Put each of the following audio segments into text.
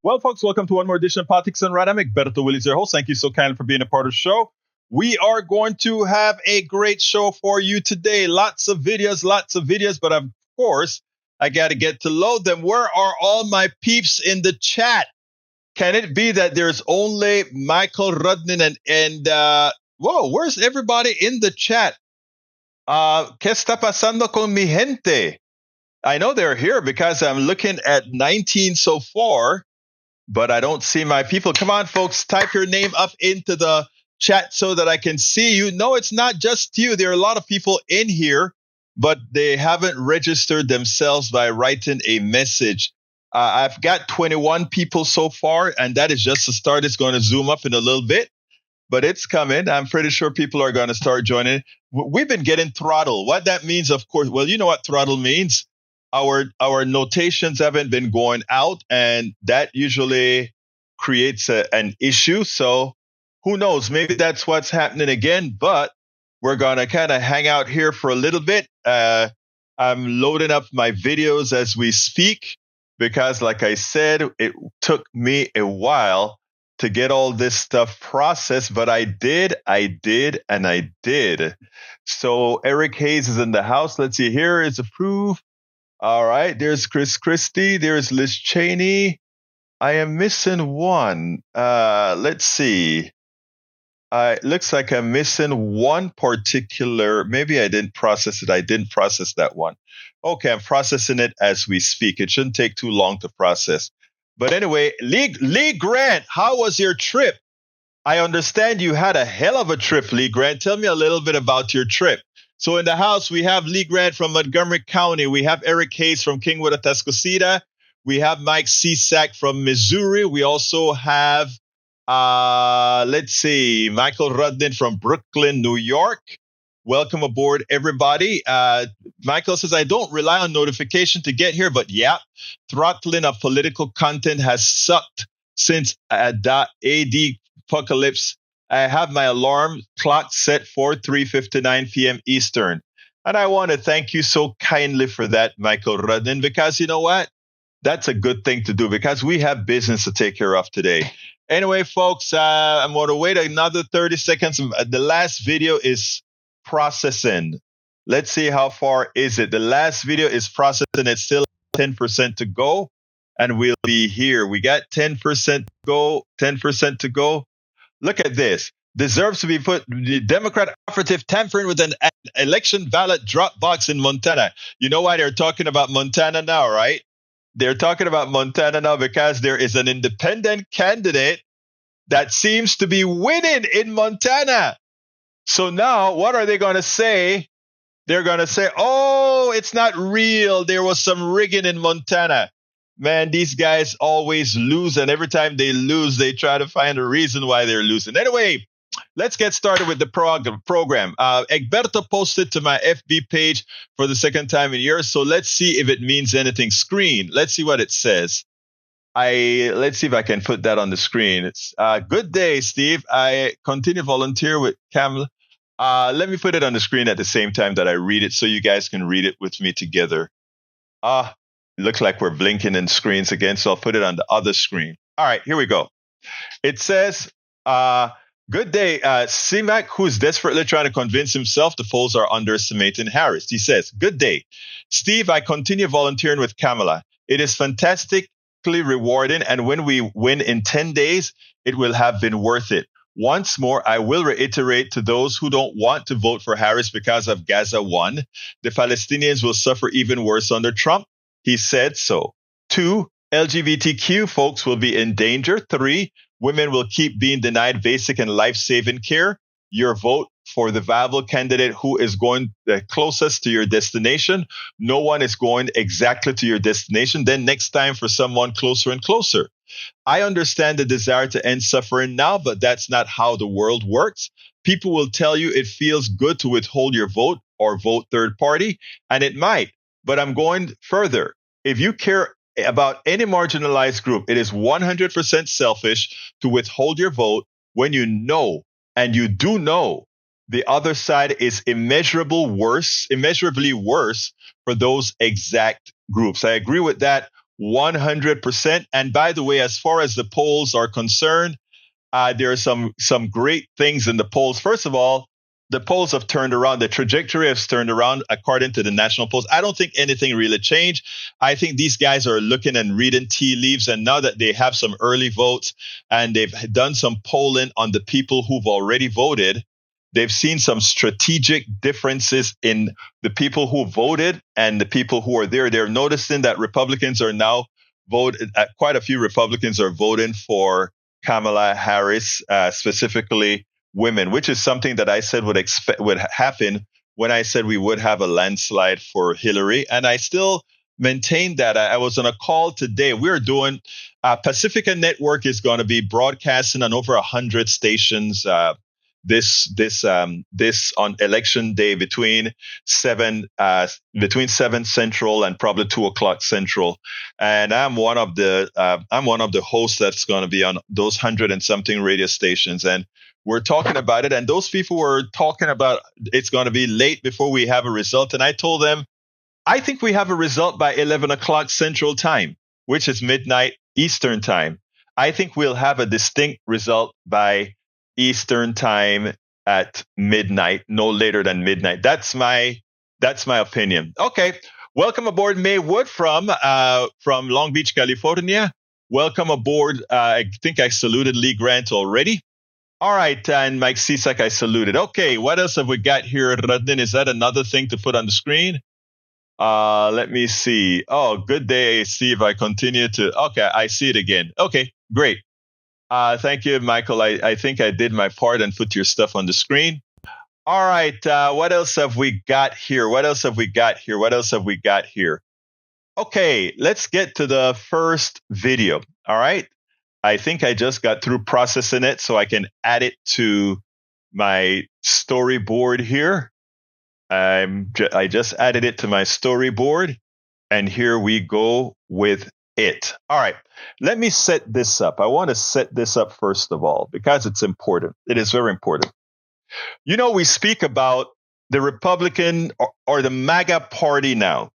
Well, folks, welcome to one more edition of Politics and Random. Egberto, Willies, your host. Thank you so kindly for being a part of the show. We are going to have a great show for you today. Lots of videos, but of course, I got to get to load them. Where are all my peeps in the chat? Can it be that there's only Michael Rudnin whoa, where's everybody in the chat? ¿Qué está pasando con mi gente? I know they're here because I'm looking at 19 so far, but I don't see my people. Come on, folks, type your name up into the chat so that I can see you. No, it's not just you. There are a lot of people in here, but they haven't registered themselves by writing a message. I've got 21 people so far, and that is just the start. It's going to zoom up in a little bit, but it's coming. I'm pretty sure people are going to start joining. We've been getting throttle. What that means, of course, well, you know what throttle means. Our notations haven't been going out, and that usually creates an issue. So who knows? Maybe that's what's happening again, but we're going to kind of hang out here for a little bit. I'm loading up my videos as we speak because, like I said, it took me a while to get all this stuff processed, but I did. So Eric Hayes is in the house. Let's see. Here is approved. All right. There's Christie. There's Liz Cheney. I am missing one. Let's see. It looks like I'm missing one particular. Maybe I didn't process it. I didn't process that one. Okay, I'm processing it as we speak. It shouldn't take too long to process. But anyway, Lee Grant, how was your trip? I understand you had a hell of a trip, Lee Grant. Tell me a little bit about your trip. So in the house, we have Lee Grant from Montgomery County. We have Eric Hayes from Kingwood, Atascocita. We have Mike Cisak from Missouri. We also have, let's see, Michael Rudnin from Brooklyn, New York. Welcome aboard, everybody. Michael says, I don't rely on notification to get here, but yeah, throttling of political content has sucked since the AD apocalypse. I have my alarm clock set for 3:59 p.m. Eastern. And I want to thank you so kindly for that, Michael Rudnin, because you know what? That's a good thing to do because we have business to take care of today. Anyway, folks, I'm going to wait another 30 seconds. The last video is processing. Let's see how far is it. The last video is processing. It's still 10% to go, and we'll be here. We got 10% to go, 10% to go. Look at this. Deserves to be put. The Democrat operative tampering with an election ballot drop box in Montana. You know why they're talking about Montana now, right? They're talking about Montana now because there is an independent candidate that seems to be winning in Montana. So now what are they going to say? They're going to say, oh, it's not real. There was some rigging in Montana. Man, these guys always lose. And every time they lose, they try to find a reason why they're losing. Anyway, let's get started with the program. Egberto posted to my FB page for the second time in years. So let's see if it means anything. Screen. Let's see what it says. Let's see if I can put that on the screen. It's good day, Steve. I continue volunteer with Kamala. Let me put it on the screen at the same time that I read it so you guys can read it with me together. It looks like we're blinking in screens again, so I'll put it on the other screen. All right, here we go. It says, good day, CMAC, who is desperately trying to convince himself the polls are underestimating Harris. He says, good day. Steve, I continue volunteering with Kamala. It is fantastically rewarding, and when we win in 10 days, it will have been worth it. Once more, I will reiterate to those who don't want to vote for Harris because of Gaza 1, the Palestinians will suffer even worse under Trump. He said so. 2, LGBTQ folks will be in danger. 3, women will keep being denied basic and life-saving care. Your vote for the viable candidate who is going the closest to your destination. No one is going exactly to your destination. Then next time for someone closer and closer. I understand the desire to end suffering now, but that's not how the world works. People will tell you it feels good to withhold your vote or vote third party, and it might. But I'm going further. If you care about any marginalized group, it is 100% selfish to withhold your vote when you know, and you do know, the other side is immeasurably worse for those exact groups. I agree with that 100%. And by the way, as far as the polls are concerned, there are some great things in the polls. First of all, the polls have turned around. The trajectory has turned around according to the national polls. I don't think anything really changed. I think these guys are looking and reading tea leaves. And now that they have some early votes and they've done some polling on the people who've already voted, they've seen some strategic differences in the people who voted and the people who are there. They're noticing that Republicans are now quite a few Republicans are voting for Kamala Harris, specifically women, which is something that I said would happen when I said we would have a landslide for Hillary. And I still maintain that. I was on a call today. We're doing Pacifica Network is going to be broadcasting on over 100 stations this on election day between 7 Central and probably 2 o'clock Central. And I'm one of the hosts that's going to be on those 100 and something radio stations. And we're talking about it. And those people were talking about it's going to be late before we have a result. And I told them, I think we have a result by 11 o'clock Central Time, which is midnight Eastern Time. I think we'll have a distinct result by Eastern Time at midnight, no later than midnight. That's my opinion. Okay. Welcome aboard, May Wood from Long Beach, California. Welcome aboard. I think I saluted Lee Grant already. All right, and Mike Cisak, I saluted. Okay, what else have we got here, Radin? Is that another thing to put on the screen? Let me see. Oh, good day, Steve. I continue to. Okay, I see it again. Okay, great. Thank you, Michael. I think I did my part and put your stuff on the screen. All right, what else have we got here? What else have we got here? What else have we got here? Okay, let's get to the first video. All right. I think I just got through processing it so I can add it to my storyboard here. I just added it to my storyboard, and here we go with it. All right, let me set this up. I want to set this up first of all because it's important. It is very important. You know, we speak about the Republican or the MAGA party now,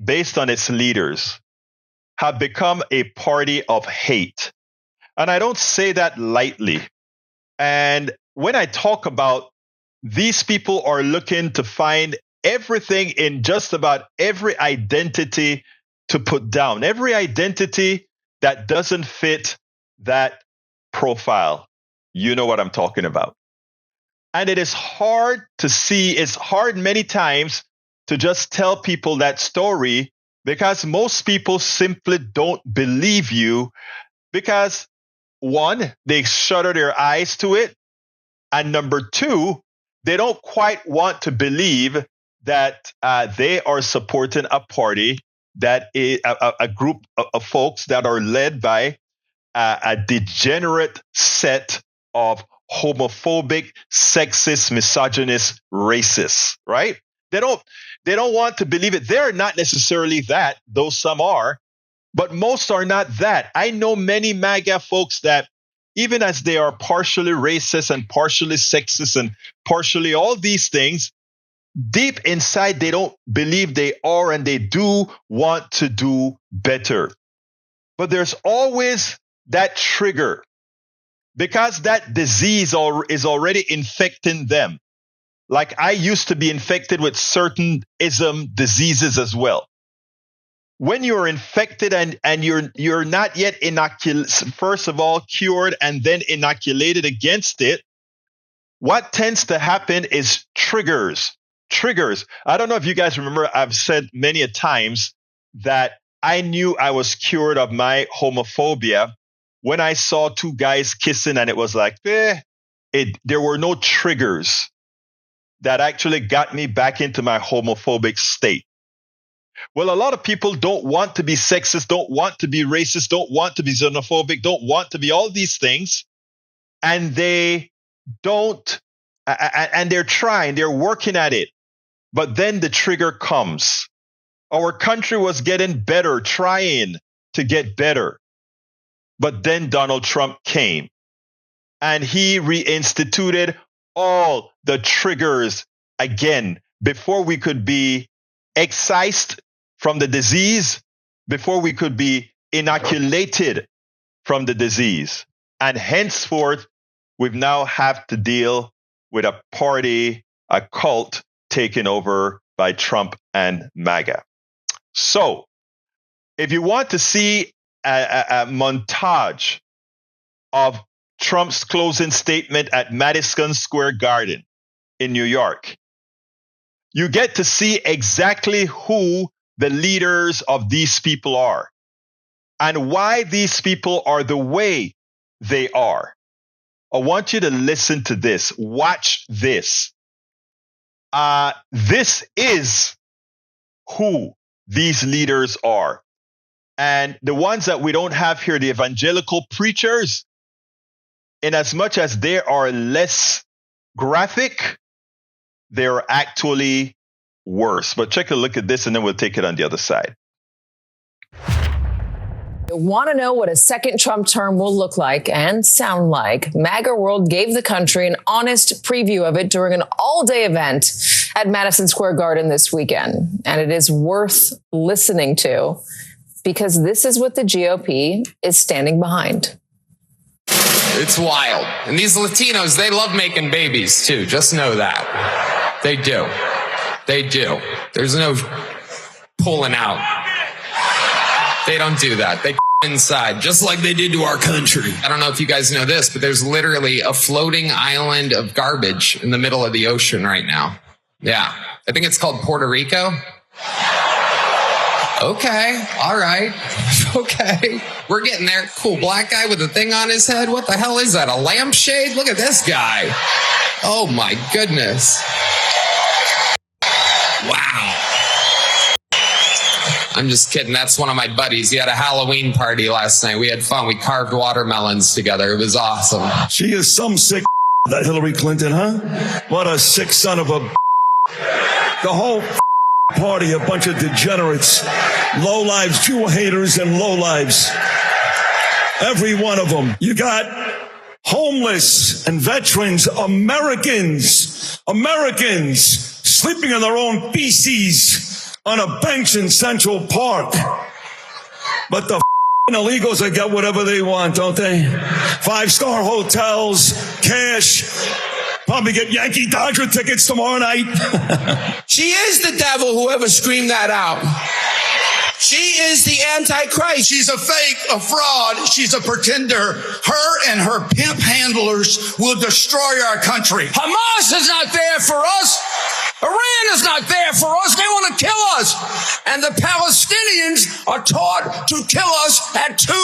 based on its leaders, have become a party of hate. And I don't say that lightly. And when I talk about these people are looking to find everything in just about every identity to put down, every identity that doesn't fit that profile. You know what I'm talking about. And it is hard to see, it's hard many times to just tell people that story because most people simply don't believe you because, one, they shutter their eyes to it. And number two, they don't quite want to believe that they are supporting a party that is a group of folks that are led by a degenerate set of homophobic, sexist, misogynist racists, right? They don't want to believe it. They're not necessarily that, though some are, but most are not that. I know many MAGA folks that even as they are partially racist and partially sexist and partially all these things, deep inside, they don't believe they are, and they do want to do better. But there's always that trigger because that disease is already infecting them. Like I used to be infected with certain ism diseases as well. When you're infected and you're not yet first of all cured and then inoculated against it, what tends to happen is triggers. I don't know if you guys remember, I've said many a times that I knew I was cured of my homophobia when I saw two guys kissing and it was like, there were no triggers that actually got me back into my homophobic state. Well, a lot of people don't want to be sexist, don't want to be racist, don't want to be xenophobic, don't want to be all these things. And they don't, and they're trying, they're working at it. But then the trigger comes. Our country was getting better, trying to get better. But then Donald Trump came and he reinstituted all the triggers again before we could be excised from the disease. before we could be inoculated from the disease. And henceforth, we've now have to deal with a party, a cult taken over by Trump and MAGA. So, if you want to see a montage of Trump's closing statement at Madison Square Garden in New York, you get to see exactly who the leaders of these people are and why these people are the way they are. I want you to listen to this. Watch this. This is who these leaders are. And the ones that we don't have here, the evangelical preachers, in as much as they are less graphic, they're actually worse. But take a look at this and then we'll take it on the other side. Want to know what a second Trump term will look like and sound like? MAGA World gave the country an honest preview of it during an all-day event at Madison Square Garden this weekend. And it is worth listening to because this is what the GOP is standing behind. It's wild. And these Latinos, they love making babies too. Just know that. They do. They do. There's no pulling out. They don't do that. They inside, just like they did to our country. I don't know if you guys know this, but there's literally a floating island of garbage in the middle of the ocean right now. Yeah. I think it's called Puerto Rico. Okay. All right. Okay. We're getting there. Cool. Black guy with a thing on his head. What the hell is that? A lampshade? Look at this guy. Oh my goodness. Wow. I'm just kidding. That's one of my buddies. He had a Halloween party last night. We had fun. We carved watermelons together. It was awesome. She is some sick that Hillary Clinton, huh? What a sick son of a. The whole party, a bunch of degenerates, lowlives, Jew haters, and lowlives. Every one of them. You got homeless and veterans, Americans, sleeping in their own feces on a bench in Central Park. But the illegals, they get whatever they want, don't they? 5-star hotels, cash, probably get Yankee Dodger tickets tomorrow night. She is the devil, whoever screamed that out. She is the Antichrist. She's a fake, a fraud. She's a pretender. Her and her pimp handlers will destroy our country. Hamas is not there for us. Iran is not there for us. They want to kill us. And the Palestinians are taught to kill us at 2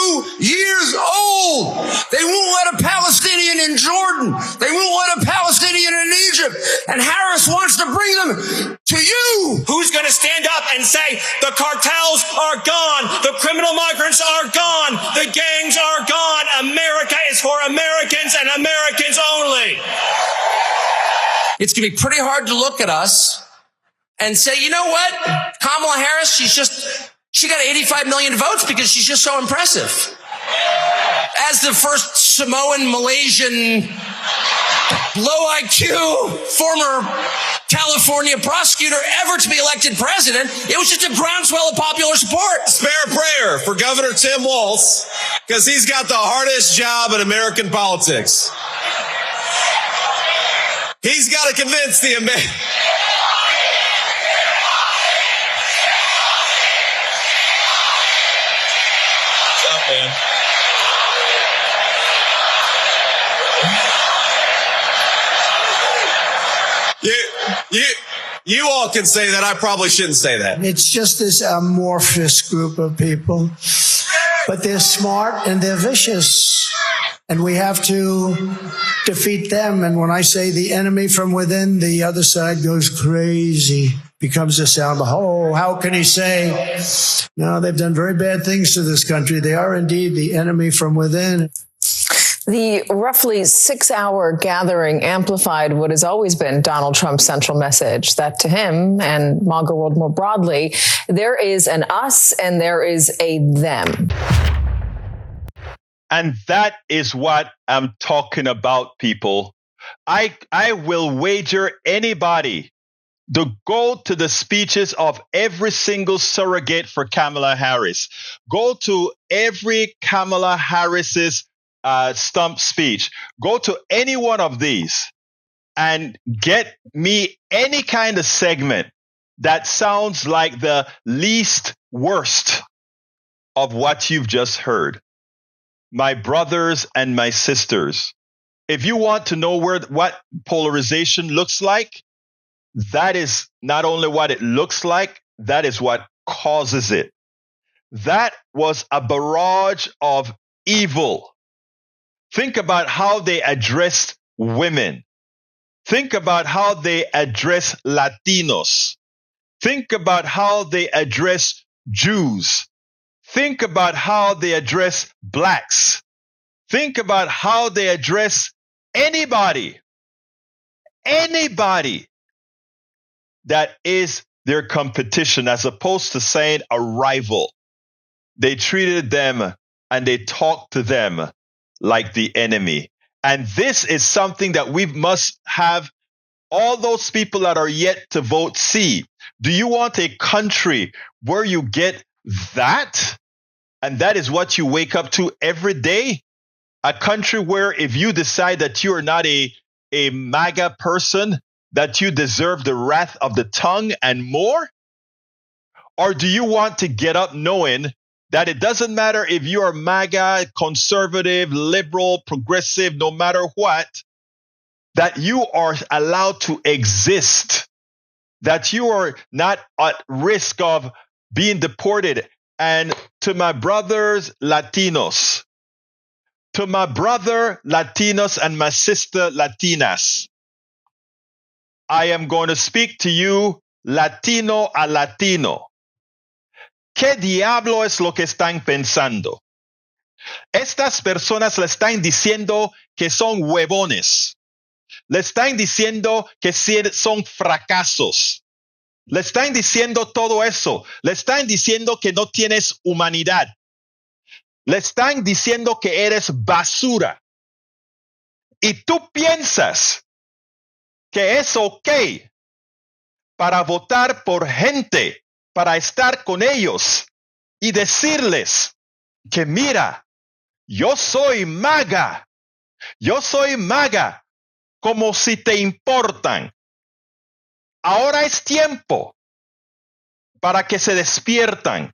years old. They won't let a Palestinian in Jordan. They won't let a Palestinian in Egypt. And Harris wants to bring them to you. Who's going to stand up and say the cartels are gone, the criminal migrants are gone, the gangs are gone, America is for Americans and Americans only? It's going to be pretty hard to look at us and say, you know what? Kamala Harris, she got 85 million votes because she's just so impressive. As the first Samoan, Malaysian, low IQ, former California prosecutor ever to be elected president, it was just a groundswell of popular support. Spare a prayer for Governor Tim Walz, because he's got the hardest job in American politics. He's got to convince the American. You all can say that. I probably shouldn't say that. It's just this amorphous group of people, but they're smart and they're vicious. And we have to defeat them. And when I say the enemy from within, the other side goes crazy, becomes a sound. Oh, how can he say? No, they've done very bad things to this country. They are indeed the enemy from within. The roughly 6-hour gathering amplified what has always been Donald Trump's central message, that to him and MAGA world more broadly, there is an us and there is a them. And that is what I'm talking about, people. I will wager anybody go to the speeches of every single surrogate for Kamala Harris. Go to every Kamala Harris's stump speech. Go to any one of these and get me any kind of segment that sounds like the least worst of what you've just heard. My brothers and my sisters, if you want to know what polarization looks like, that is not only what it looks like, that is what causes it. That was a barrage of evil. Think about how they addressed women. Think about how they address Latinos. Think about how they address Jews. Think about how they address blacks. Think about how they address anybody that is their competition, as opposed to saying a rival. They treated them and they talked to them like the enemy. And this is something that we must have all those people that are yet to vote see. Do you want a country where you get that? And that is what you wake up to every day? A country where if you decide that you are not a MAGA person, that you deserve the wrath of the tongue and more? Or do you want to get up knowing that it doesn't matter if you are MAGA, conservative, liberal, progressive, no matter what, that you are allowed to exist, that you are not at risk of being deported? And to my brothers Latinos, to my brother Latinos and my sister Latinas, I am going to speak to you Latino a Latino. ¿Qué diablo es lo que están pensando? Estas personas le están diciendo que son huevones. Le están diciendo que son fracasos. Le están diciendo todo eso. Le están diciendo que no tienes humanidad. Le están diciendo que eres basura. Y tú piensas que es ok para votar por gente, para estar con ellos y decirles que mira, yo soy MAGA como si te importan. Ahora es tiempo para que se despiertan,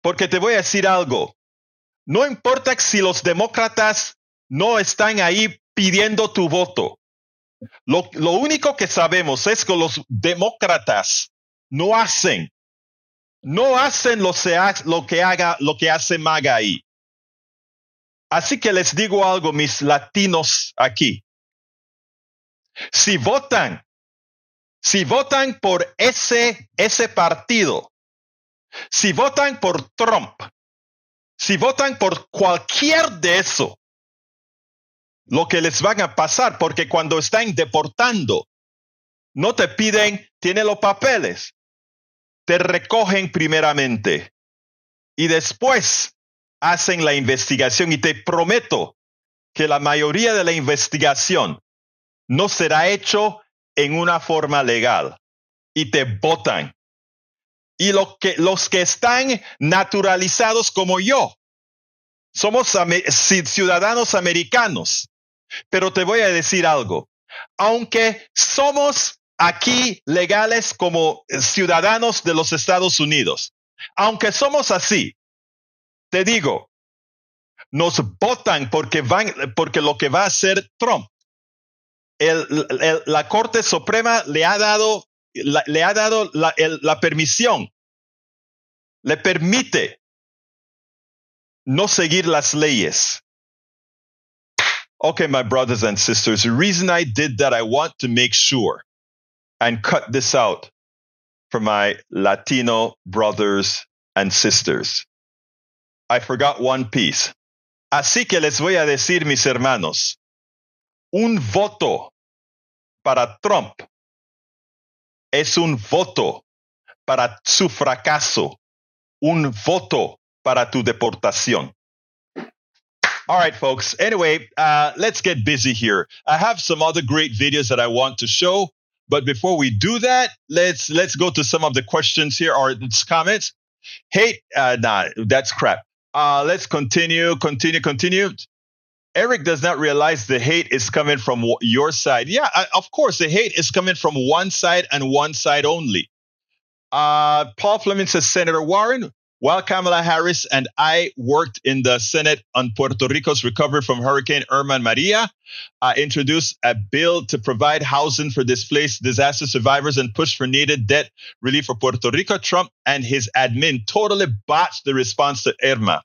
porque te voy a decir algo, no importa si los demócratas no están ahí pidiendo tu voto. Lo único que sabemos es que los demócratas no hacen lo que hace MAGA ahí. Así que les digo algo, mis latinos aquí. Si votan por ese partido, si votan por Trump, si votan por cualquier de eso, lo que les van a pasar, porque cuando están deportando, no te piden, tiene los papeles, te recogen primeramente y después hacen la investigación, y te prometo que la mayoría de la investigación no será hecho en una forma legal y te votan. Y los que están naturalizados como yo, somos ciudadanos americanos. Pero te voy a decir algo, aunque somos aquí legales como ciudadanos de los Estados Unidos, aunque somos así, te digo, nos votan porque lo que va a hacer Trump, la Corte Suprema le ha dado la permisión, le permite no seguir las leyes. Okay, my brothers and sisters, the reason I did that, I want to make sure and cut this out for my Latino brothers and sisters. I forgot one piece. Así que les voy a decir, mis hermanos, un voto para Trump es un voto para su fracaso, un voto para tu deportación. All right, folks. Anyway, let's get busy here. I have some other great videos that I want to show. But before we do that, let's go to some of the questions here or comments. Hate, that's crap. Let's continue. Eric does not realize the hate is coming from your side. Yeah, of course, the hate is coming from one side and one side only. Paul Fleming says, Senator Warren, while Kamala Harris and I worked in the Senate on Puerto Rico's recovery from Hurricane Irma and Maria, introduced a bill to provide housing for displaced disaster survivors and push for needed debt relief for Puerto Rico. Trump and his admin totally botched the response to Irma,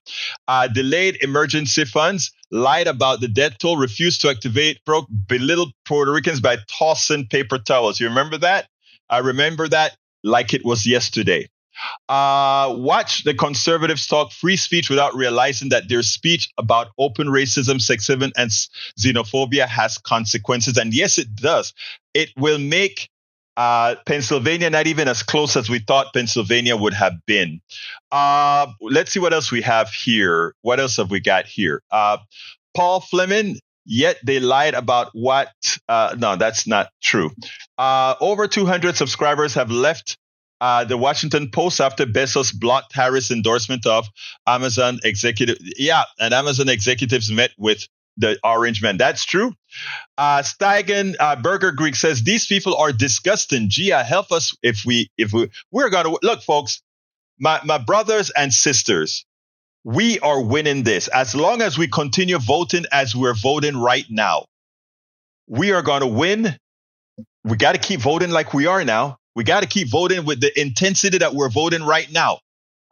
delayed emergency funds, lied about the death toll, refused to activate, belittled Puerto Ricans by tossing paper towels. You remember that? I remember that like it was yesterday. Watch the conservatives talk free speech without realizing that their speech about open racism, sexism, and xenophobia has consequences. And yes, it does. It will make Pennsylvania not even as close as we thought Pennsylvania would have been. Let's see what else we have here. What else have we got here? Paul Fleming, yet they lied about what? No, that's not true. Over 200 subscribers have left the Washington Post after Bezos blocked Harris' endorsement of Amazon executive. Yeah, and Amazon executives met with the Orange Man. That's true. Steigen Burger Greek says these people are disgusting. Gia, help us if we're gonna look, folks. My brothers and sisters, we are winning this as long as we continue voting as we're voting right now. We are gonna win. We got to keep voting like we are now. We got to keep voting with the intensity that we're voting right now.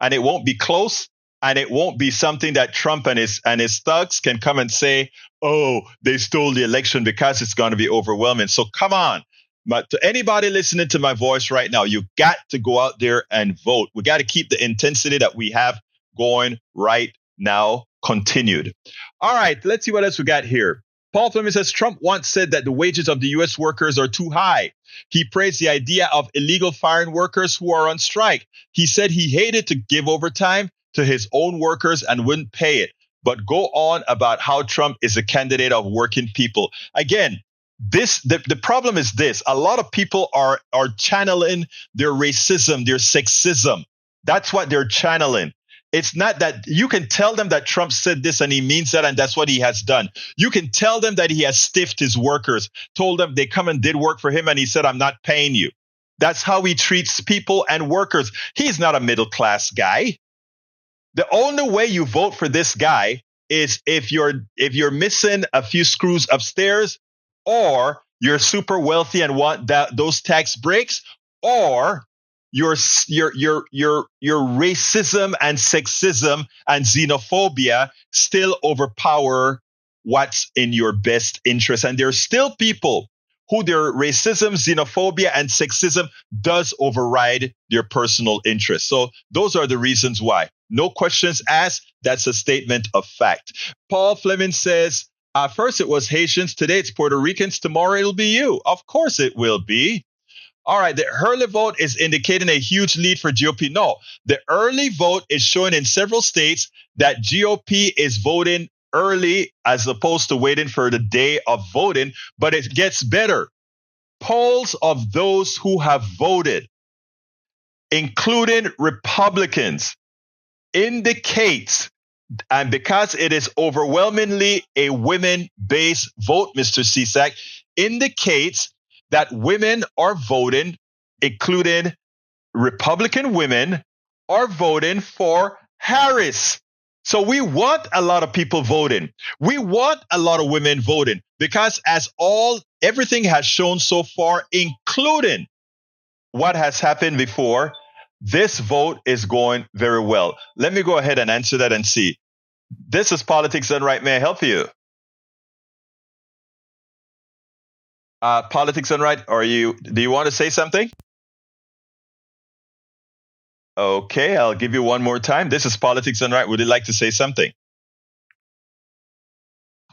And it won't be close. And it won't be something that Trump and his thugs can come and say, oh, they stole the election, because it's going to be overwhelming. So come on. But to anybody listening to my voice right now, you got to go out there and vote. We got to keep the intensity that we have going right now continued. All right, let's see what else we got here. Paul Fleming says Trump once said that the wages of the U.S. workers are too high. He praised the idea of illegal foreign workers who are on strike. He said he hated to give overtime to his own workers and wouldn't pay it, but go on about how Trump is a candidate of working people. Again, the problem is this. A lot of people are channeling their racism, their sexism. That's what they're channeling. It's not that you can tell them that Trump said this and he means that and that's what he has done. You can tell them that he has stiffed his workers, told them they come and did work for him and he said, I'm not paying you. That's how he treats people and workers. He's not a middle class guy. The only way you vote for this guy is if you're missing a few screws upstairs, or you're super wealthy and want those tax breaks, or your racism and sexism and xenophobia still overpower what's in your best interest. And there's still people who their racism, xenophobia, and sexism does override their personal interests. So those are the reasons why. No questions asked. That's a statement of fact. Paul Fleming says, first it was Haitians, today it's Puerto Ricans, tomorrow it'll be you. Of course it will be. All right, the early vote is indicating a huge lead for GOP. No, the early vote is showing in several states that GOP is voting early as opposed to waiting for the day of voting, but it gets better. Polls of those who have voted, including Republicans, indicates, and because it is overwhelmingly a women-based vote, Mr. Cisak, indicates that women are voting, including Republican women, are voting for Harris. So we want a lot of people voting. We want a lot of women voting because everything has shown so far, including what has happened before, this vote is going very well. Let me go ahead and answer that and see. This is Politics Done Right. May I help you? Politics Done Right. Do you want to say something? Okay, I'll give you one more time. This is Politics Done Right. Would you like to say something?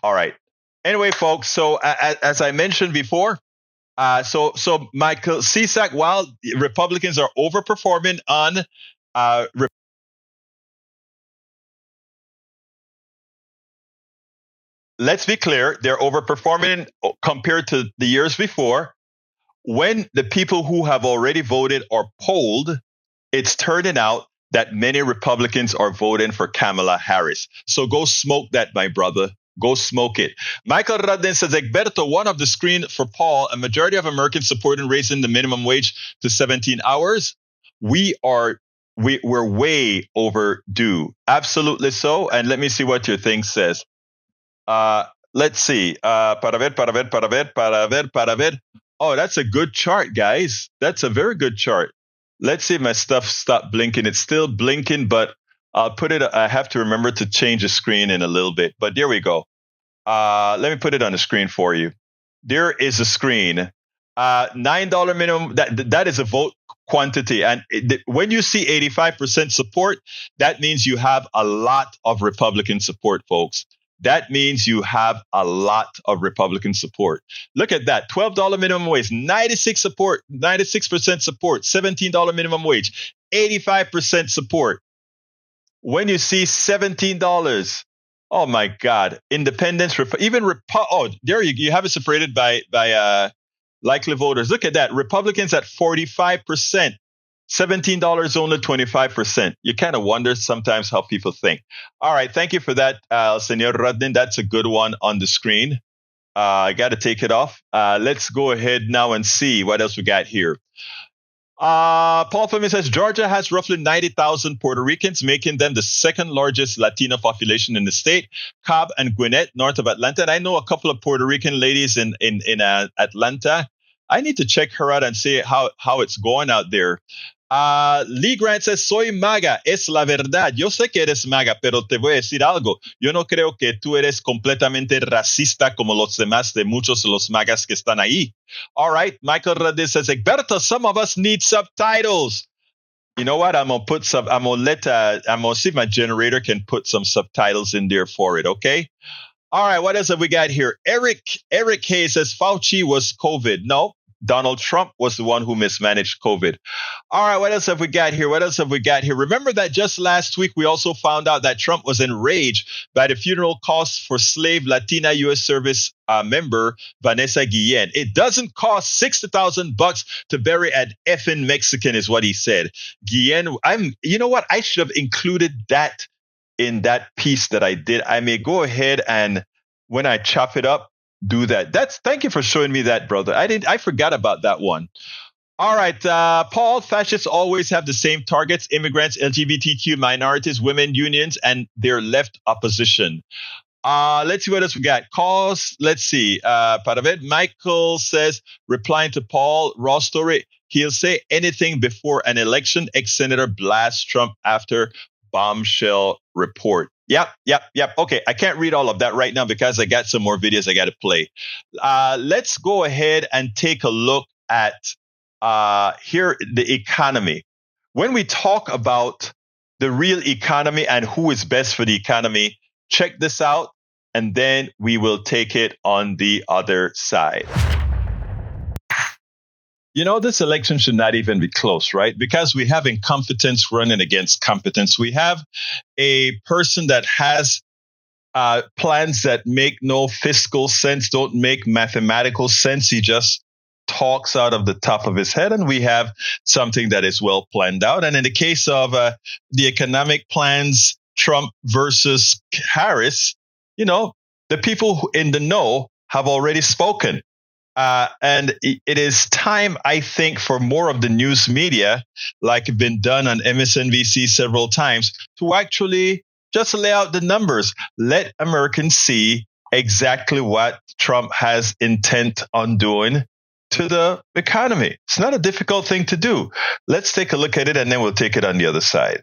All right. Anyway, folks, so as I mentioned before, so Michael Cisak, while Republicans are overperforming on let's be clear, they're overperforming compared to the years before. when the people who have already voted are polled, it's turning out that many Republicans are voting for Kamala Harris. So go smoke that, my brother. Go smoke it. Michael Radin says, Egberto, one of the screen for Paul, a majority of Americans supporting raising the minimum wage to 17 hours. We're way overdue. Absolutely so. And let me see what your thing says. Let's see. Para ver. Oh, that's a good chart, guys. That's a very good chart. Let's see if my stuff stopped blinking. It's still blinking, but I'll put it. I have to remember to change the screen in a little bit. But there we go. Let me put it on the screen for you. There is a screen. $9 minimum. That is a vote quantity. And when you see 85% support, that means you have a lot of Republican support, folks. That means you have a lot of Republican support. Look at that. $12 minimum wage, 96% support, $17 minimum wage, 85% support. When you see $17, oh my God, independents, there you have it separated by likely voters. Look at that. Republicans at 45%. $17 only 25%. You kind of wonder sometimes how people think. All right. Thank you for that, Senor Radin. That's a good one on the screen. I got to take it off. Let's go ahead now and see what else we got here. Paul Fleming says Georgia has roughly 90,000 Puerto Ricans, making them the second largest Latino population in the state. Cobb and Gwinnett, north of Atlanta. And I know a couple of Puerto Rican ladies in Atlanta. I need to check her out and see how it's going out there. Lee Grant says, soy maga, es la verdad. Yo sé que eres maga, pero te voy a decir algo. Yo no creo que tú eres completamente racista como los demás de muchos de los magas que están ahí. All right. Michael Radis says, Egberto, some of us need subtitles. You know what? I'm going to see if my generator can put some subtitles in there for it. Okay. All right. What else have we got here? Eric Hayes says Fauci was COVID. No. Donald Trump was the one who mismanaged COVID. All right, what else have we got here? Remember that just last week, we also found out that Trump was enraged by the funeral costs for slave Latina U.S. Service member Vanessa Guillen. It doesn't cost $60,000 to bury an effing Mexican, is what he said. Guillen, you know what? I should have included that in that piece that I did. I may go ahead and when I chop it up, do that. Thank you for showing me that, brother. I forgot about that one. All right, Paul, fascists always have the same targets: immigrants, LGBTQ minorities, women, unions, and their left opposition. Let's see what else we got. Calls. Let's see. Michael says, replying to Paul, raw story. He'll say anything before an election. Ex-Senator blasts Trump after bombshell report. Yep. Okay, I can't read all of that right now because I got some more videos I got to play. Let's go ahead and take a look at here the economy. When we talk about the real economy and who is best for the economy, check this out, and then we will take it on the other side. You know, this election should not even be close, right? Because we have incompetence running against competence. We have a person that has plans that make no fiscal sense, don't make mathematical sense. He just talks out of the top of his head. And we have something that is well planned out. And in the case of the economic plans, Trump versus Harris, you know, the people in the know have already spoken. And it is time, I think, for more of the news media, like been done on MSNBC several times, to actually just lay out the numbers. Let Americans see exactly what Trump has intent on doing to the economy. It's not a difficult thing to do. Let's take a look at it, and then we'll take it on the other side.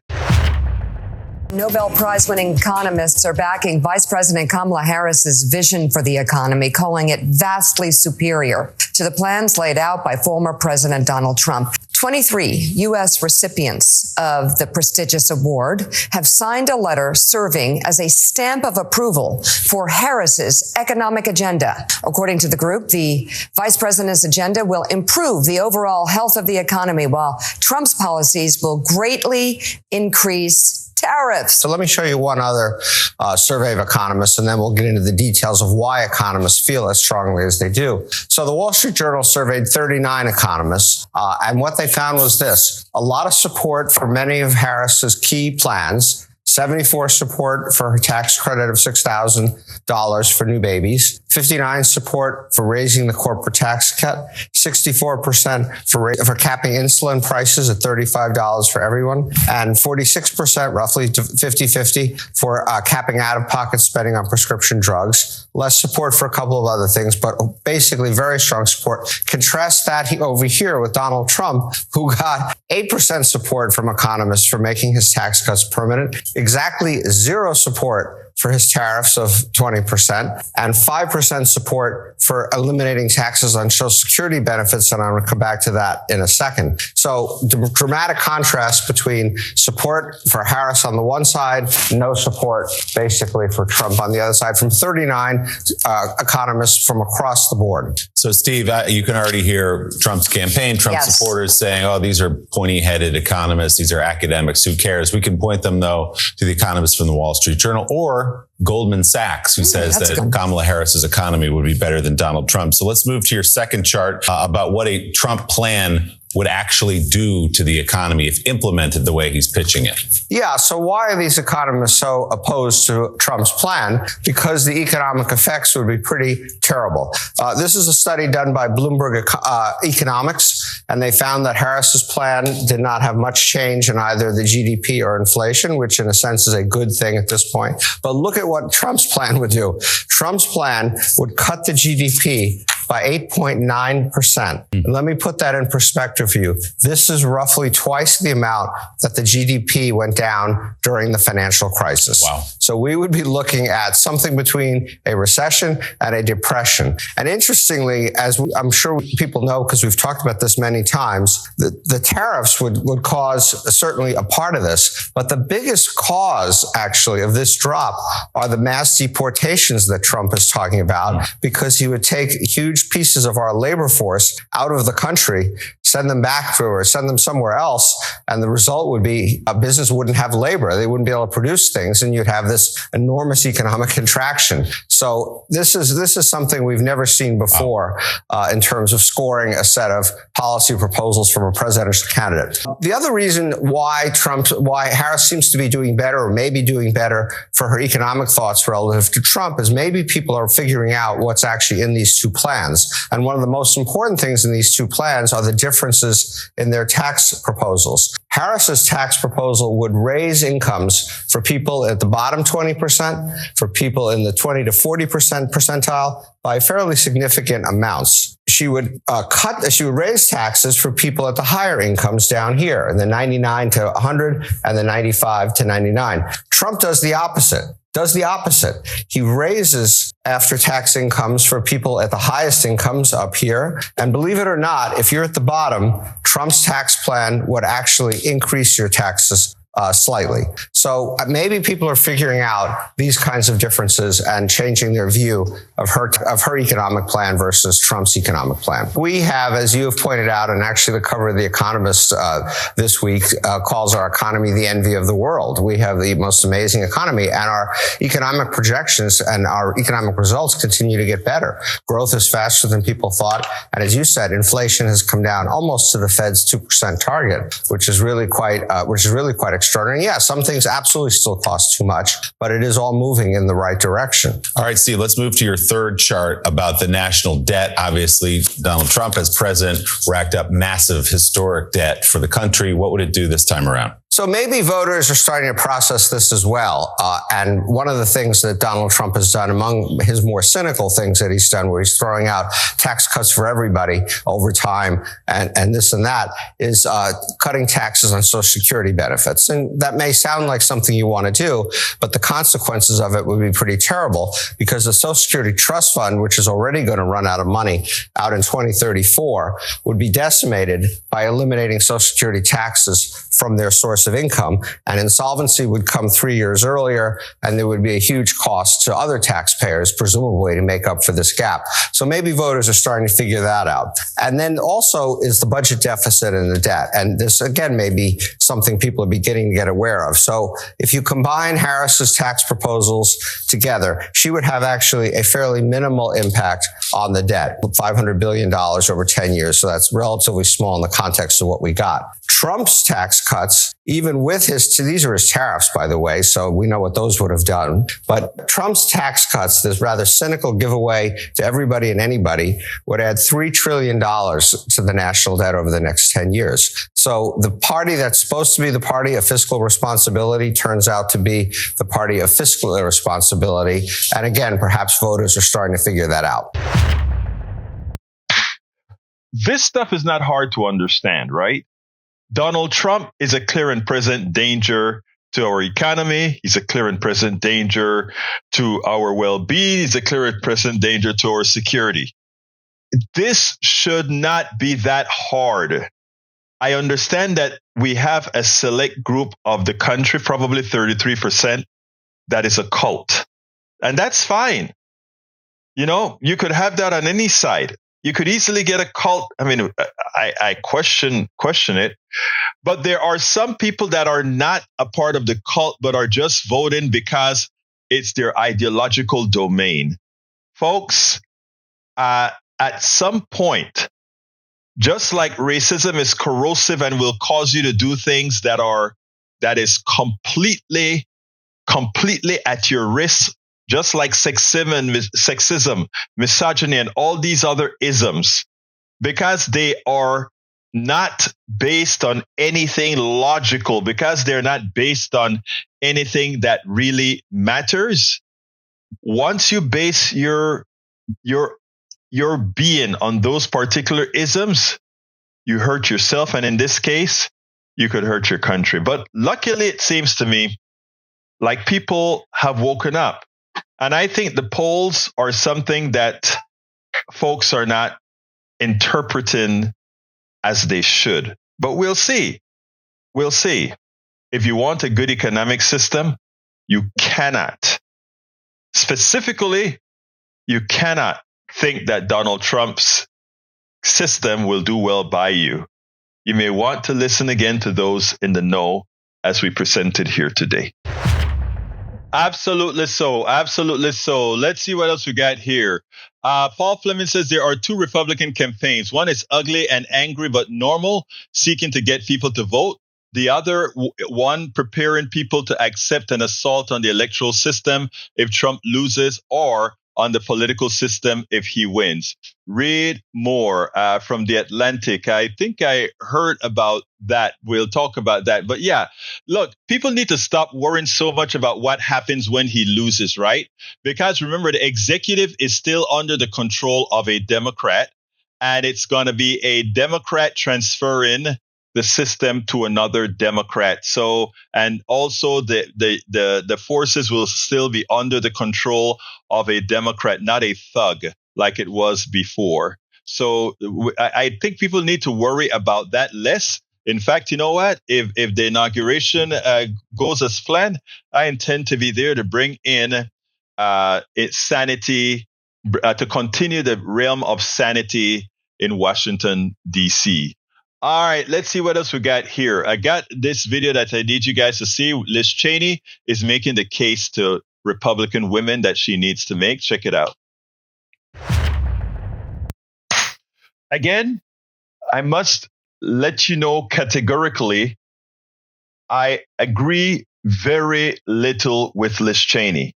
Nobel Prize-winning economists are backing Vice President Kamala Harris's vision for the economy, calling it vastly superior to the plans laid out by former President Donald Trump. 23 U.S. recipients of the prestigious award have signed a letter serving as a stamp of approval for Harris's economic agenda. According to the group, the vice president's agenda will improve the overall health of the economy, while Trump's policies will greatly increase tariffs. So let me show you one other survey of economists, and then we'll get into the details of why economists feel as strongly as they do. So the Wall Street Journal surveyed 39 economists, and what they found was this: a lot of support for many of Harris's key plans. 74 support for her tax credit of $6,000 for new babies, 59 support for raising the corporate tax cut, 64% for capping insulin prices at $35 for everyone, and 46%, roughly 50-50, for capping out-of-pocket spending on prescription drugs. Less support for a couple of other things, but basically very strong support. Contrast that over here with Donald Trump, who got 8% support from economists for making his tax cuts permanent, exactly 0 support for his tariffs of 20%, and 5% support for eliminating taxes on Social Security benefits, and I'm going to come back to that in a second. So the dramatic contrast between support for Harris on the one side, no support basically for Trump on the other side, from 39 economists from across the board. So Steve, you can already hear Trump's campaign, Trump's supporters saying, oh, these are pointy-headed economists, these are academics, who cares? We can point them, though, to the economists from the Wall Street Journal or Goldman Sachs, who says that Kamala Harris's economy would be better than Donald Trump. So let's move to your second chart about what a Trump plan would actually do to the economy if implemented the way he's pitching it. Yeah, so why are these economists so opposed to Trump's plan? Because the economic effects would be pretty terrible. This is a study done by Bloomberg Economics, and they found that Harris's plan did not have much change in either the GDP or inflation, which in a sense is a good thing at this point. But look at what Trump's plan would do. Trump's plan would cut the GDP by 8.9%. And let me put that in perspective for you. This is roughly twice the amount that the GDP went down during the financial crisis. Wow. So we would be looking at something between a recession and a depression. And interestingly, as I'm sure people know, because we've talked about this many times, the tariffs would cause certainly a part of this. But the biggest cause, actually, of this drop are the mass deportations that Trump is talking about, because he would take huge pieces of our labor force out of the country, send them back to or send them somewhere else. And the result would be a business wouldn't have labor. They wouldn't be able to produce things. And you'd have this enormous economic contraction. So this is something we've never seen before in terms of scoring a set of policy proposals from a presidential candidate. The other reason why Harris seems to be doing better, or maybe doing better for her economic thoughts relative to Trump, is maybe people are figuring out what's actually in these two plans. And one of the most important things in these two plans are the differences in their tax proposals. Harris's tax proposal would raise incomes for people at the bottom 20%, for people in the 20 to 40% percentile by fairly significant amounts. She would raise taxes for people at the higher incomes down here, in the 99 to 100 and the 95 to 99. Trump does the opposite. He raises after-tax incomes for people at the highest incomes up here. And believe it or not, if you're at the bottom, Trump's tax plan would actually increase your taxes slightly. So maybe people are figuring out these kinds of differences and changing their view of her economic plan versus Trump's economic plan. We have, as you have pointed out, and actually the cover of The Economist this week calls our economy the envy of the world. We have the most amazing economy, and our economic projections and our economic results continue to get better. Growth is faster than people thought. And as you said, inflation has come down almost to the Fed's 2% target, which is really quite extraordinary. Yeah, some things absolutely still cost too much, but it is all moving in the right direction. All right, Steve, let's move to your third chart about the national debt. Obviously, Donald Trump, as president, racked up massive historic debt for the country. What would it do this time around? So maybe voters are starting to process this as well. And one of the things that Donald Trump has done, among his more cynical things that he's done, where he's throwing out tax cuts for everybody over time and this and that, is cutting taxes on Social Security benefits. And that may sound like something you want to do, but the consequences of it would be pretty terrible, because the Social Security Trust Fund, which is already going to run out of money out in 2034, would be decimated by eliminating Social Security taxes from their source of income, and insolvency would come 3 years earlier, and there would be a huge cost to other taxpayers, presumably, to make up for this gap. So maybe voters are starting to figure that out. And then also is the budget deficit and the debt. And this, again, may be something people are beginning to get aware of. So if you combine Harris's tax proposals together, she would have actually a fairly minimal impact on the debt, $500 billion over 10 years. So that's relatively small in the context of what we got. Trump's tax cuts, even with these are his tariffs, by the way, so we know what those would have done. But Trump's tax cuts, this rather cynical giveaway to everybody and anybody, would add $3 trillion to the national debt over the next 10 years. So the party that's supposed to be the party of fiscal responsibility turns out to be the party of fiscal irresponsibility. And again, perhaps voters are starting to figure that out. This stuff is not hard to understand, right? Donald Trump is a clear and present danger to our economy. He's a clear and present danger to our well-being. He's a clear and present danger to our security. This should not be that hard. I understand that we have a select group of the country, probably 33%, that is a cult. And that's fine. You know, you could have that on any side. You could easily get a cult. I mean, I question it, but there are some people that are not a part of the cult, but are just voting because it's their ideological domain. Folks, at some point, just like racism is corrosive and will cause you to do things that is completely at your risk, just like sexism, misogyny, and all these other isms, because they are not based on anything logical, because they're not based on anything that really matters. Once you base your being on those particular isms, you hurt yourself, and in this case, you could hurt your country. But luckily, it seems to me like people have woken up. And I think the polls are something that folks are not interpreting as they should. But we'll see. We'll see. If you want a good economic system, you cannot. Specifically, you cannot think that Donald Trump's system will do well by you. You may want to listen again to those in the know as we presented here today. Absolutely so. Absolutely so. Let's see what else we got here. Paul Fleming says there are two Republican campaigns. One is ugly and angry but normal, seeking to get people to vote. The other one preparing people to accept an assault on the electoral system if Trump loses, or on the political system if he wins. Read more from The Atlantic. I think I heard about that. We'll talk about that. But yeah, look, people need to stop worrying so much about what happens when he loses, right? Because remember, the executive is still under the control of a Democrat, and it's going to be a Democrat transferring the system to another Democrat. So, and also the forces will still be under the control of a Democrat, not a thug like it was before. So I think people need to worry about that less. In fact, you know what? If the inauguration goes as planned, I intend to be there to bring in its sanity, to continue the realm of sanity in Washington, D.C. All right, let's see what else we got here. I got this video that I need you guys to see. Liz Cheney is making the case to Republican women that she needs to make. Check it out. Again, I must let you know categorically, I agree very little with Liz Cheney.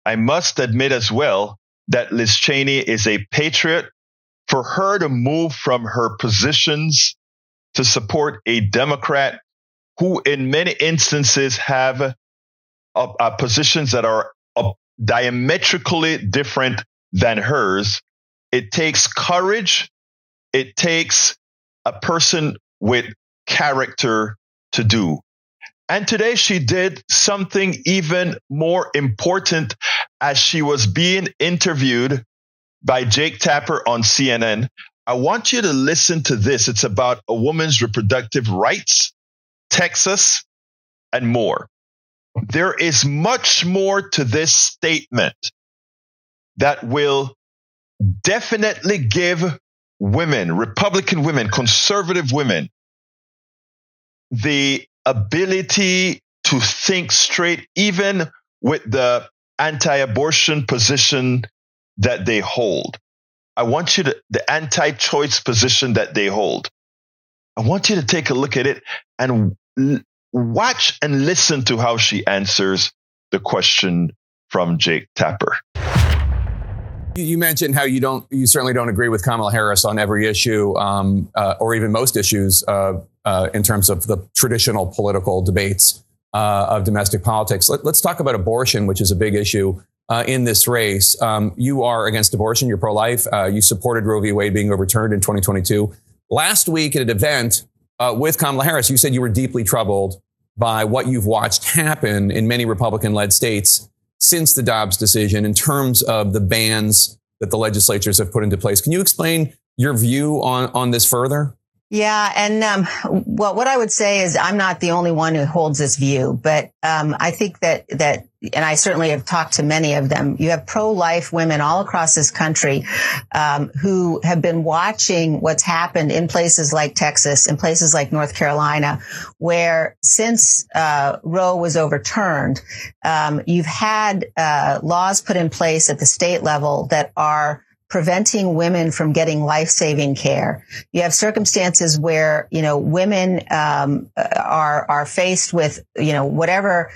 I must admit as well that Liz Cheney is a patriot. For her to move from her positions to support a Democrat who in many instances have positions that are diametrically different than hers, it takes courage. It takes a person with character to do. And today she did something even more important as she was being interviewed by Jake Tapper on CNN. I want you to listen to this. It's about a woman's reproductive rights. Texas, and more. There is much more to this statement that will definitely give women, Republican women, conservative women, the ability to think straight, even with the anti-abortion position that they hold. I want you to, the anti-choice position that they hold. I want you to take a look at it and watch and listen to how she answers the question from Jake Tapper. You mentioned how you certainly don't agree with Kamala Harris on every issue, or even most issues, in terms of the traditional political debates of domestic politics. Let's talk about abortion, which is a big issue in this race. You are against abortion. You're pro-life. You supported Roe v. Wade being overturned in 2022. Last week at an event with Kamala Harris, you said you were deeply troubled by what you've watched happen in many Republican-led states since the Dobbs decision in terms of the bans that the legislatures have put into place. Can you explain your view on this further? Yeah. And well, what I would say is I'm not the only one who holds this view, but I think that, and I certainly have talked to many of them, you have pro-life women all across this country who have been watching what's happened in places like Texas, in places like North Carolina, where since Roe was overturned, you've had laws put in place at the state level that are preventing women from getting life-saving care. You have circumstances where, women are faced with, whatever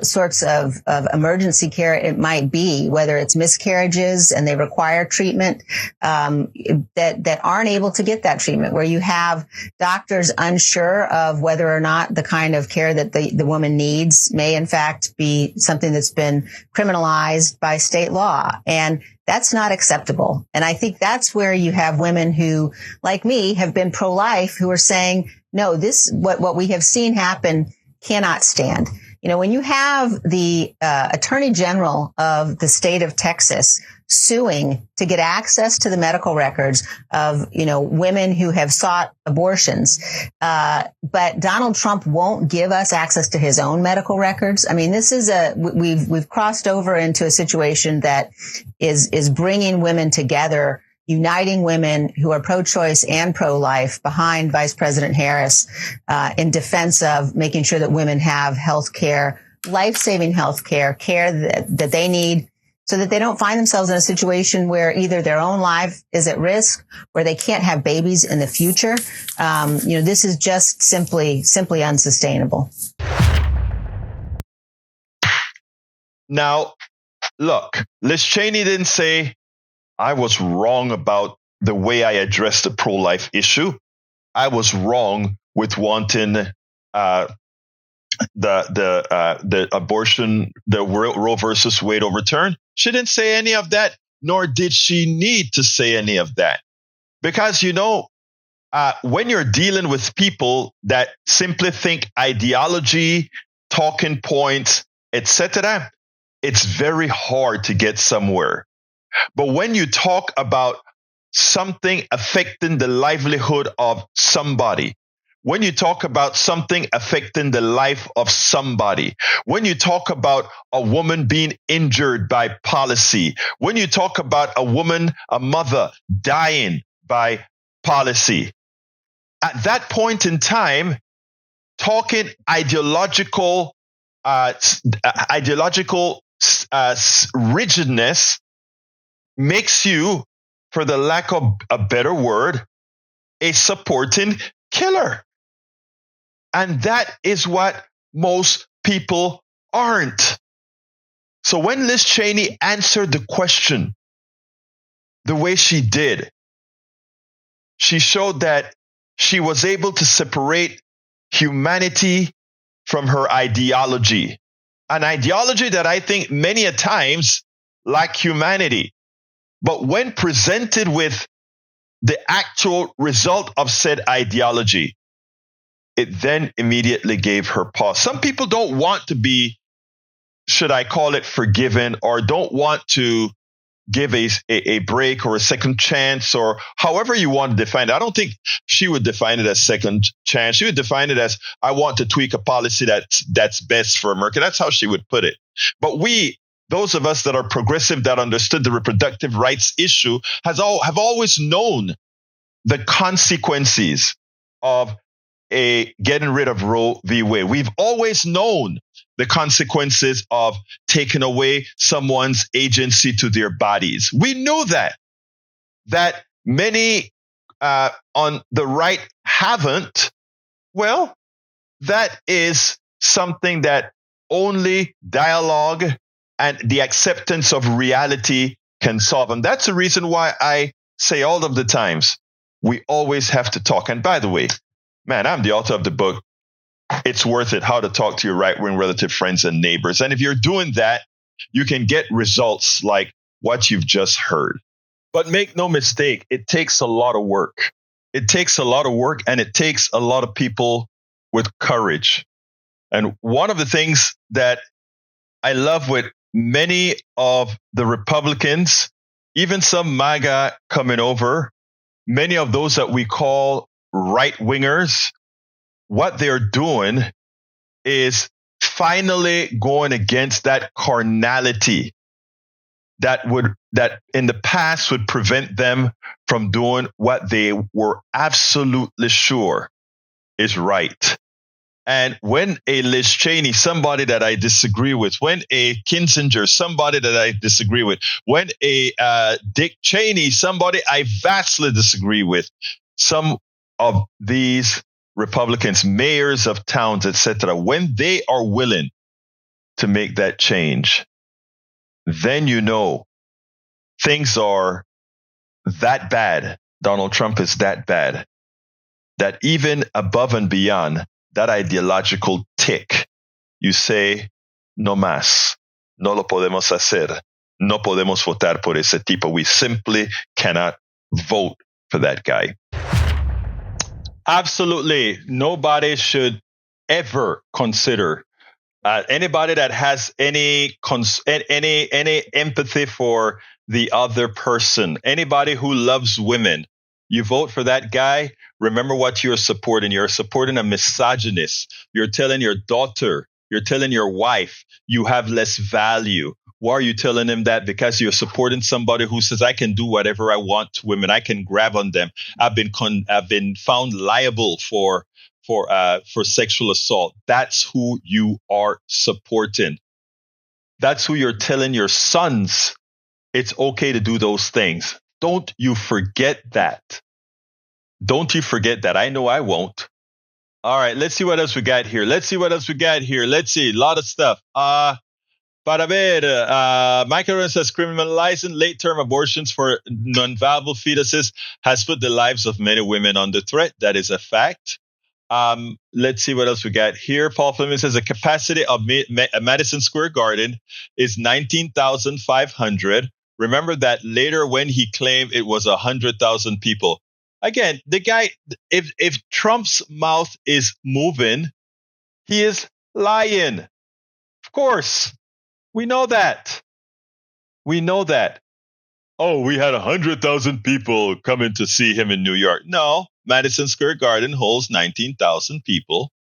sorts of emergency care it might be, whether it's miscarriages and they require treatment, that aren't able to get that treatment, where you have doctors unsure of whether or not the kind of care that the woman needs may in fact be something that's been criminalized by state law. And that's not acceptable. And I think that's where you have women who, like me, have been pro-life, who are saying, no, what we have seen happen cannot stand. When you have the Attorney General of the state of Texas suing to get access to the medical records of, women who have sought abortions, but Donald Trump won't give us access to his own medical records. I mean, this is we've crossed over into a situation that is bringing women together, uniting women who are pro-choice and pro-life behind Vice President Harris, in defense of making sure that women have health care, life-saving health care that they need, so that they don't find themselves in a situation where either their own life is at risk or they can't have babies in the future. This is just simply unsustainable. Now, look, Liz Cheney didn't say I was wrong about the way I addressed the pro-life issue. I was wrong with wanting the abortion, the Roe versus Wade overturn. She didn't say any of that, nor did she need to say any of that. Because, when you're dealing with people that simply think ideology, talking points, etc., it's very hard to get somewhere. But when you talk about something affecting the livelihood of somebody, when you talk about something affecting the life of somebody, when you talk about a woman being injured by policy, when you talk about a mother dying by policy, at that point in time, talking ideological rigidness makes you, for the lack of a better word, a supporting killer. And that is what most people aren't. So when Liz Cheney answered the question the way she did, she showed that she was able to separate humanity from her ideology. An ideology that I think many a times lack humanity. But when presented with the actual result of said ideology, it then immediately gave her pause. Some people don't want to be, should I call it, forgiven, or don't want to give a break or a second chance, or however you want to define it. I don't think she would define it as second chance. She would define it as, I want to tweak a policy that's best for America. That's how she would put it. But those of us that are progressive, that understood the reproductive rights issue, have always known the consequences of getting rid of Roe v. Wade. We've always known the consequences of taking away someone's agency to their bodies. We knew that many on the right haven't. Well, that is something that only dialogue and the acceptance of reality can solve. And that's the reason why I say all of the times, we always have to talk. And by the way, man, I'm the author of the book, It's Worth It, How to Talk to Your Right-Wing Relative Friends and Neighbors. And if you're doing that, you can get results like what you've just heard. But make no mistake, it takes a lot of work. It takes a lot of work, and it takes a lot of people with courage. And one of the things that I love with many of the Republicans, even some MAGA coming over, many of those that we call right-wingers, what they're doing is finally going against that carnality that in the past would prevent them from doing what they were absolutely sure is right. And when a Liz Cheney, somebody that I disagree with, when a Kinzinger, somebody that I disagree with, when a Dick Cheney, somebody I vastly disagree with, some of these Republicans, mayors of towns, etc., when they are willing to make that change, then you know things are that bad. Donald Trump is that bad that even above and beyond that ideological tick, you say, no más, no lo podemos hacer, no podemos votar por ese tipo. We simply cannot vote for that guy. Absolutely, nobody should ever consider anybody that has any empathy for the other person, anybody who loves women. You vote for that guy, remember what you're supporting. You're supporting a misogynist. You're telling your daughter, you're telling your wife you have less value. Why are you telling him that? Because you're supporting somebody who says, I can do whatever I want to women. I can grab on them. I've been found liable for sexual assault. That's who you are supporting. That's who you're telling your sons it's okay to do those things. Don't you forget that. Don't you forget that. I know I won't. All right, let's see what else we got here. Let's see, a lot of stuff. Para ver, Michael Ryan says criminalizing late-term abortions for non-viable fetuses has put the lives of many women under threat. That is a fact. Let's see what else we got here. Paul Fleming says the capacity of Madison Square Garden is 19,500. Remember that later when he claimed it was 100,000 people. Again, the guy, if Trump's mouth is moving, he is lying. Of course. We know that. Oh, we had 100,000 people coming to see him in New York. No, Madison Square Garden holds 19,000 people.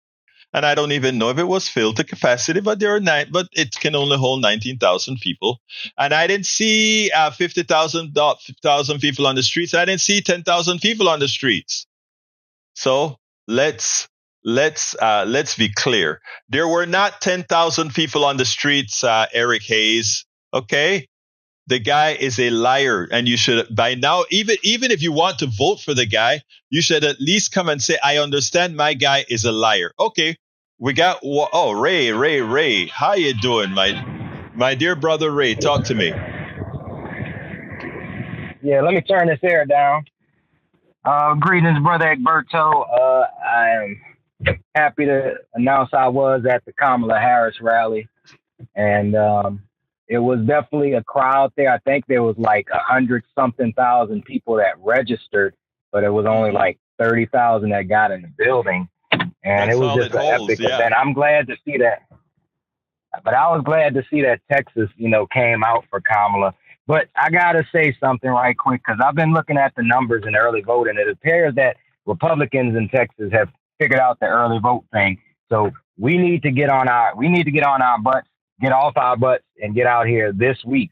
And I don't even know if it was filled to capacity, but but it can only hold 19,000 people. And I didn't see 50,000 people on the streets. I didn't see 10,000 people on the streets. So let's be clear. There were not 10,000 people on the streets, Eric Hayes. Okay. The guy is a liar, and you should by now, even if you want to vote for the guy, you should at least come and say, I understand my guy is a liar. Okay. We got, Ray. How you doing, my dear brother Ray? Talk to me. Yeah, let me turn this air down. Greetings, brother Egberto. I am happy to announce I was at the Kamala Harris rally, and it was definitely a crowd there. I think there was like 100-something thousand people that registered, but it was only like 30,000 that got in the building. And it was just an epic event. I'm glad to see that. But I was glad to see that Texas, came out for Kamala. But I got to say something right quick, because I've been looking at the numbers in early voting. It appears that Republicans in Texas have figured out the early vote thing. So we need to get on our butts, get off our butts, and get out here this week.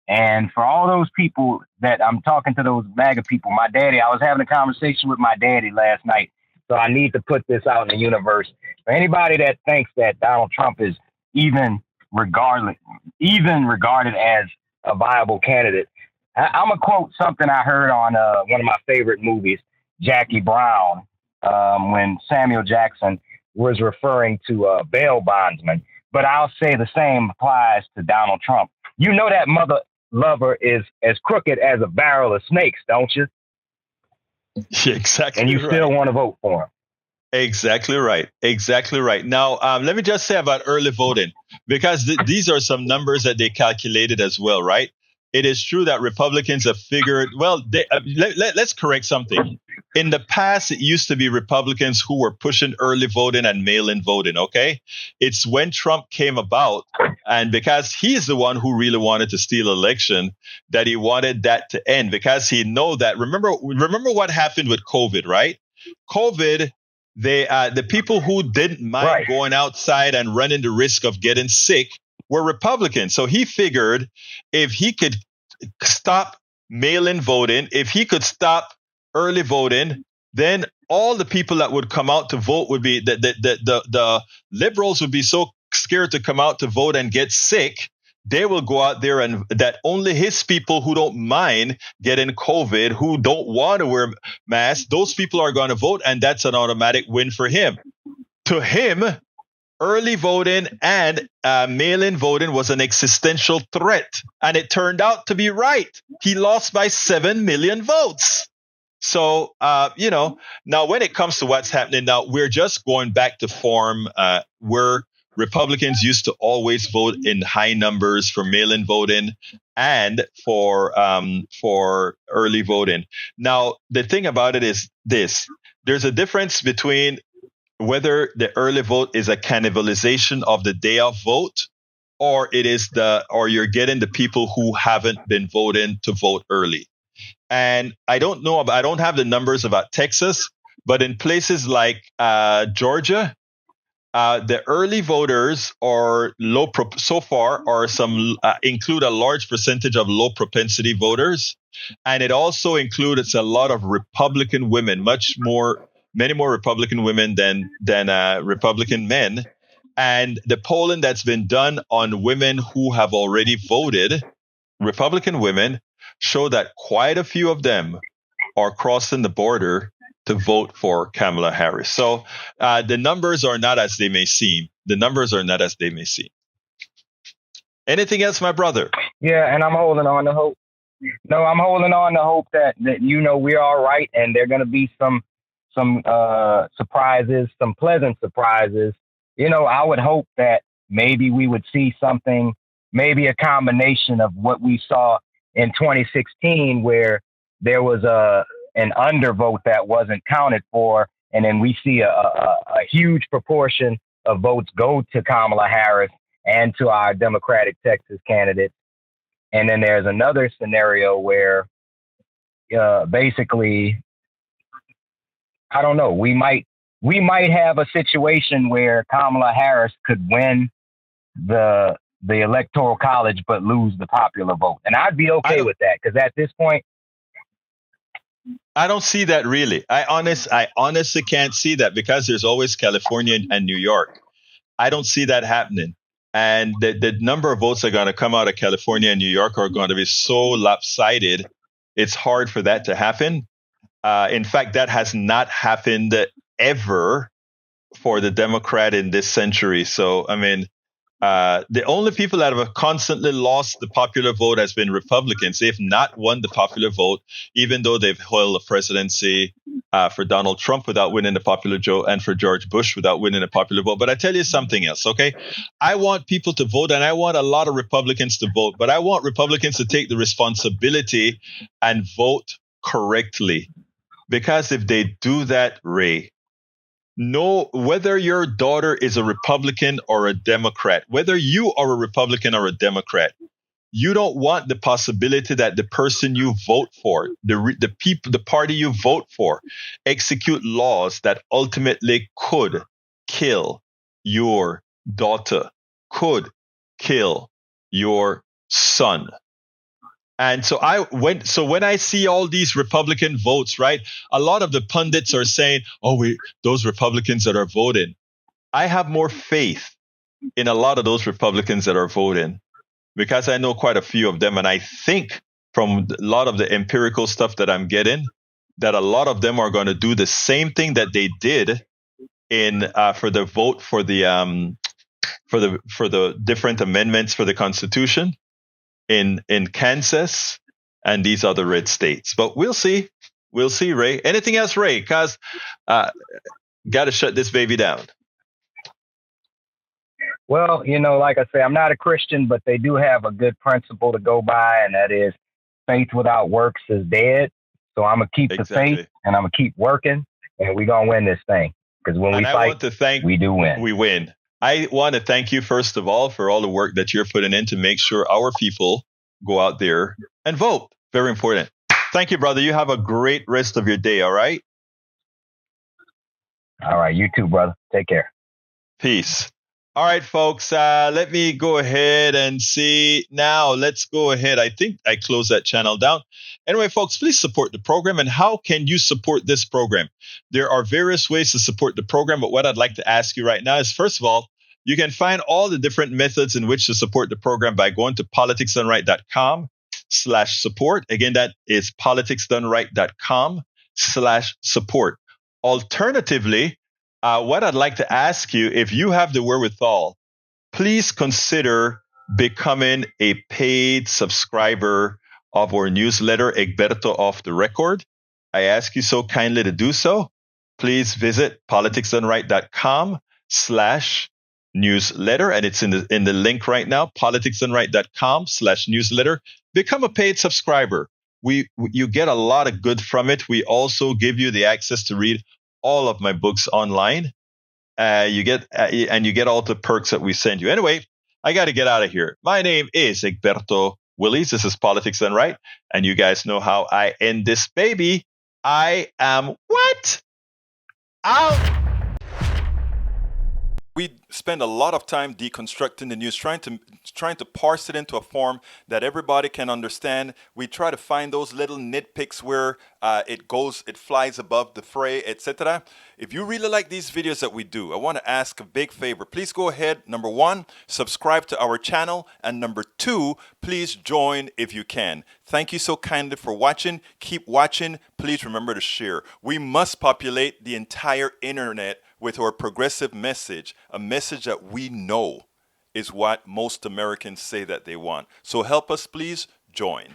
And for all those people that I'm talking to, those MAGA people, my daddy, I was having a conversation with my daddy last night. So I need to put this out in the universe. For anybody that thinks that Donald Trump is even regarded as a viable candidate, I'm going to quote something I heard on one of my favorite movies, Jackie Brown, when Samuel Jackson was referring to bail bondsmen. But I'll say the same applies to Donald Trump. You know that mother lover is as crooked as a barrel of snakes, don't you? Exactly. And you still want to vote for him. Exactly right. Exactly right. Now, let me just say about early voting, because these are some numbers that they calculated as well, right? It is true that Republicans have figured, well, let's correct something. In the past, it used to be Republicans who were pushing early voting and mail-in voting, okay? It's when Trump came about, and because he is the one who really wanted to steal election, that he wanted that to end, because he know that, remember what happened with COVID, right? COVID, the people who didn't mind going outside and running the risk of getting sick were Republicans. So he figured if he could stop mail-in voting, if he could stop early voting, then all the people that would come out to vote would be the liberals would be so scared to come out to vote and get sick. They will go out there, and that only his people who don't mind getting COVID, who don't want to wear masks, those people are going to vote, and that's an automatic win for him. To him, early voting and mail-in voting was an existential threat, and it turned out to be right. He lost by 7 million votes. So, now when it comes to what's happening now, we're just going back to form where Republicans used to always vote in high numbers for mail-in voting and for early voting. Now, the thing about it is this: there's a difference between whether the early vote is a cannibalization of the day of vote, or you're getting the people who haven't been voting to vote early. And I don't have the numbers about Texas, but in places like Georgia, the early voters are include a large percentage of low propensity voters, and it also includes a lot of Republican women, many more Republican women than Republican men. And the polling that's been done on women who have already voted, Republican women, show that quite a few of them are crossing the border to vote for Kamala Harris. So the numbers are not as they may seem. Anything else, my brother? Yeah, and I'm holding on to hope. No, I'm holding on to hope that we're all right, and there are going to be some surprises, some pleasant surprises. I would hope that maybe we would see something, maybe a combination of what we saw in 2016, where there was an undervote that wasn't counted for, and then we see a huge proportion of votes go to Kamala Harris and to our Democratic Texas candidates. And then there's another scenario where basically, I don't know, we might have a situation where Kamala Harris could win the Electoral College but lose the popular vote. And I'd be okay with that, because at this point, I don't see that really. I honestly can't see that, because there's always California and New York. I don't see that happening. And the number of votes that are going to come out of California and New York are going to be so lopsided. It's hard for that to happen. In fact, that has not happened ever for the Democrat in this century. So, I mean, the only people that have constantly lost the popular vote has been Republicans. They've not won the popular vote, even though they've held the presidency for Donald Trump without winning the popular vote, and for George Bush without winning the popular vote. But I tell you something else, okay? I want people to vote, and I want a lot of Republicans to vote, but I want Republicans to take the responsibility and vote correctly. Because if they do that, Ray, whether your daughter is a Republican or a Democrat, whether you are a Republican or a Democrat, you don't want the possibility that the person you vote for, the party you vote for, execute laws that ultimately could kill your daughter, could kill your son. And so when I see all these Republican votes, right, a lot of the pundits are saying, those Republicans that are voting. I have more faith in a lot of those Republicans that are voting because I know quite a few of them. And I think from a lot of the empirical stuff that I'm getting, that a lot of them are going to do the same thing that they did for the vote for the different amendments for the Constitution in Kansas and these other red states. But we'll see, Ray. Anything else, Ray? Because got to shut this baby down. Well, like I say, I'm not a Christian, but they do have a good principle to go by, and that is faith without works is dead. So I'm going to keep the faith, and I'm going to keep working, and we're going to win this thing. Because when we fight, we do win. We win. I want to thank you, first of all, for all the work that you're putting in to make sure our people go out there and vote. Very important. Thank you, brother. You have a great rest of your day, all right? All right. You too, brother. Take care. Peace. All right, folks, let me go ahead and see now. Let's go ahead. I think I closed that channel down. Anyway, folks, please support the program. And how can you support this program? There are various ways to support the program. But what I'd like to ask you right now is, first of all, you can find all the different methods in which to support the program by going to politicsdoneright.com/support. Again, that is politicsdoneright.com/support. Alternatively, what I'd like to ask you, if you have the wherewithal, please consider becoming a paid subscriber of our newsletter, Egberto Off the Record. I ask you so kindly to do so. Please visit politicsdoneright.com/newsletter, and it's in the link right now, politicsdoneright.com/newsletter. Become a paid subscriber. You get a lot of good from it. We also give you the access to read all of my books online. You get all the perks that we send you. Anyway, I got to get out of here. My name is Egberto Willies. This is Politics Done Right. And you guys know how I end this baby. I am what? Out. We spend a lot of time deconstructing the news, trying to parse it into a form that everybody can understand. We try to find those little nitpicks where it flies above the fray, etc. If you really like these videos that we do, I want to ask a big favor. Please go ahead, number 1, subscribe to our channel, and number 2, please join if you can. Thank you so kindly for watching. Keep watching. Please remember to share. We must populate the entire internet with our progressive message, a message that we know is what most Americans say that they want. So help us, please join.